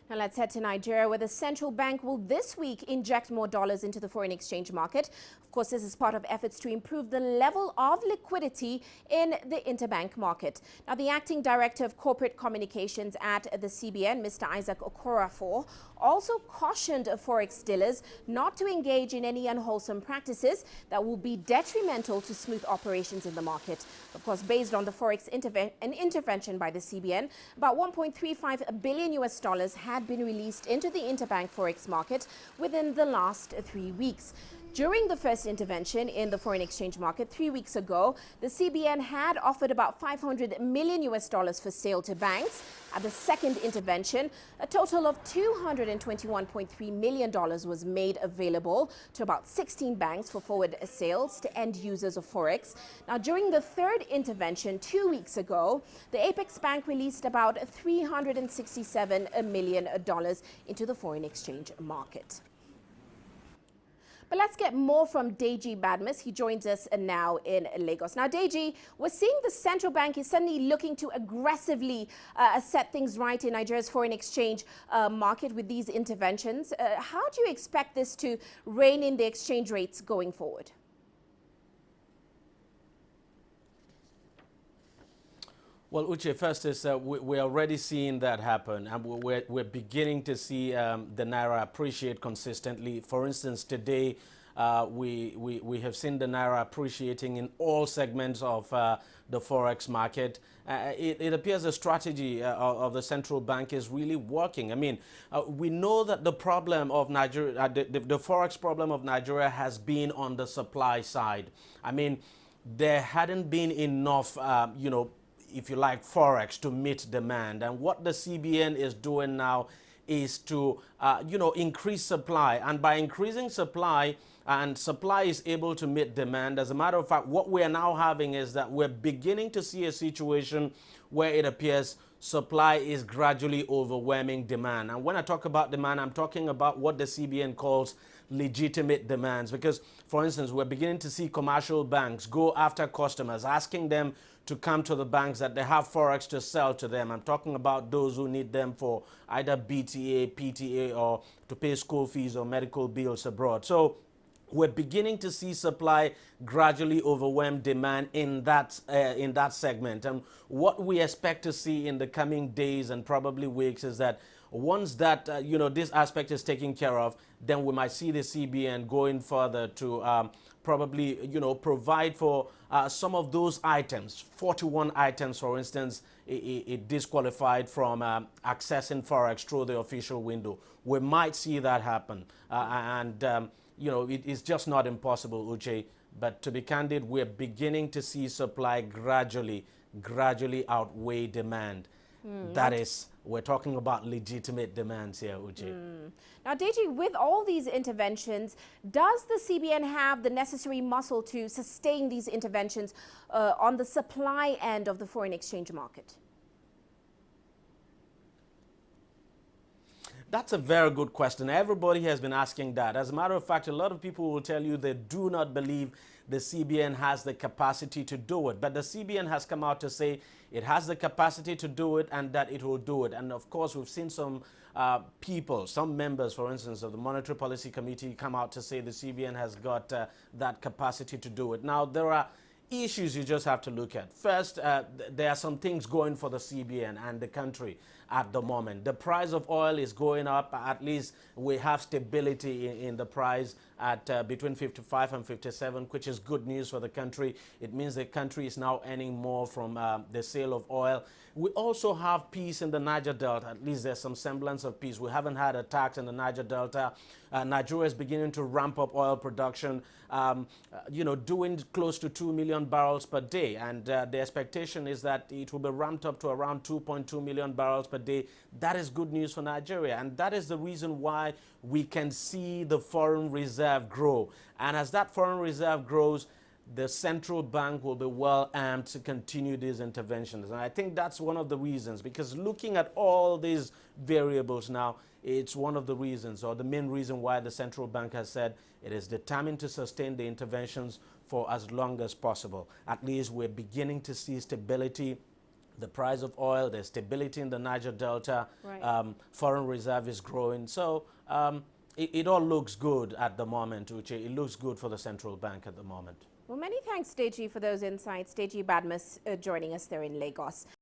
Now let's head to Nigeria, where the central bank will this week inject more dollars into the foreign exchange market. Of course, this is part of efforts to improve the level of liquidity in the interbank market. Now, the acting director of corporate communications at the CBN, Mr. Okorafor, also cautioned Forex dealers not to engage in any unwholesome practices that will be detrimental to smooth operations in the market. Of course, based on the Forex intervention by the CBN, about 1.35 billion US dollars had been released into the interbank Forex market within the last 3 weeks. During the first intervention in the foreign exchange market 3 weeks ago, the CBN had offered about 500 million US dollars for sale to banks. At the second intervention, a total of $221.3 million was made available to about 16 banks for forward sales to end users of Forex. Now, during the third intervention 2 weeks ago, the Apex Bank released about $367 million into the foreign exchange market. But let's get more from Deji Badmus. He joins us now in Lagos. Now, Deji, we're seeing the central bank is suddenly looking to aggressively set things right in Nigeria's foreign exchange market with these interventions. How do you expect this to rein in the exchange rates going forward? Well, Uche, first is we're already seeing that happen, and we're beginning to see the Naira appreciate consistently. For instance, today we have seen the Naira appreciating in all segments of the Forex market. It appears the strategy of the central bank is really working. I mean, we know that the problem of Nigeria, the Forex problem of Nigeria has been on the supply side. I mean, there hadn't been enough, if you like, Forex to meet demand. And what the CBN is doing now is to, increase supply. And by increasing supply, and supply is able to meet demand. As a matter of fact, what we are now having is that we're beginning to see a situation where it appears supply is gradually overwhelming demand. And when I talk about demand, I'm talking about what the CBN calls legitimate demands. Because, for instance, we're beginning to see commercial banks go after customers, asking them to come to the banks that they have Forex to sell to them. I'm talking about those who need them for either BTA, PTA, or to pay school fees or medical bills abroad. So we're beginning to see supply gradually overwhelm demand in that segment. And what we expect to see in the coming days and probably weeks is that once that this aspect is taken care of, then we might see the CBN going further to probably provide for some of those items. 41 items, for instance, it disqualified from accessing Forex through the official window. We might see that happen, it is just not impossible, Uche. But to be candid, we're beginning to see supply gradually outweigh demand. That is, we're talking about legitimate demands here, Uche. Now, Deji, with all these interventions, does the CBN have the necessary muscle to sustain these interventions on the supply end of the foreign exchange market? That's a very good question. Everybody has been asking that. As a matter of fact, a lot of people will tell you they do not believe the CBN has the capacity to do it. But the CBN has come out to say it has the capacity to do it and that it will do it. And of course, we've seen some people, some members, for instance, of the Monetary Policy Committee come out to say the CBN has got that capacity to do it. Now, there are issues you just have to look at. First, there are some things going for the CBN and the country at the moment. The price of oil is going up. At least we have stability in the price at between 55 and 57, which is good news for the country. It means the country is now earning more from the sale of oil. We also have peace in the Niger Delta. At least there's some semblance of peace. We haven't had attacks in the Niger Delta. Nigeria is beginning to ramp up oil production, doing close to 2 million barrels per day. And the expectation is that it will be ramped up to around 2.2 million barrels per day. That is good news for Nigeria. And that is the reason why we can see the foreign reserve grow. And as that foreign reserve grows, the central bank will be well armed to continue these interventions. And I think that's one of the reasons, because looking at all these variables now, it's one of the reasons, or the main reason, why the central bank has said it is determined to sustain the interventions for as long as possible. At least we're beginning to see stability the price of oil, there's stability in the Niger Delta, Right. foreign reserve is growing. So it all looks good at the moment, Uche. It looks good for the central bank at the moment. Well, many thanks, Deji, for those insights. Deji Badmus joining us there in Lagos.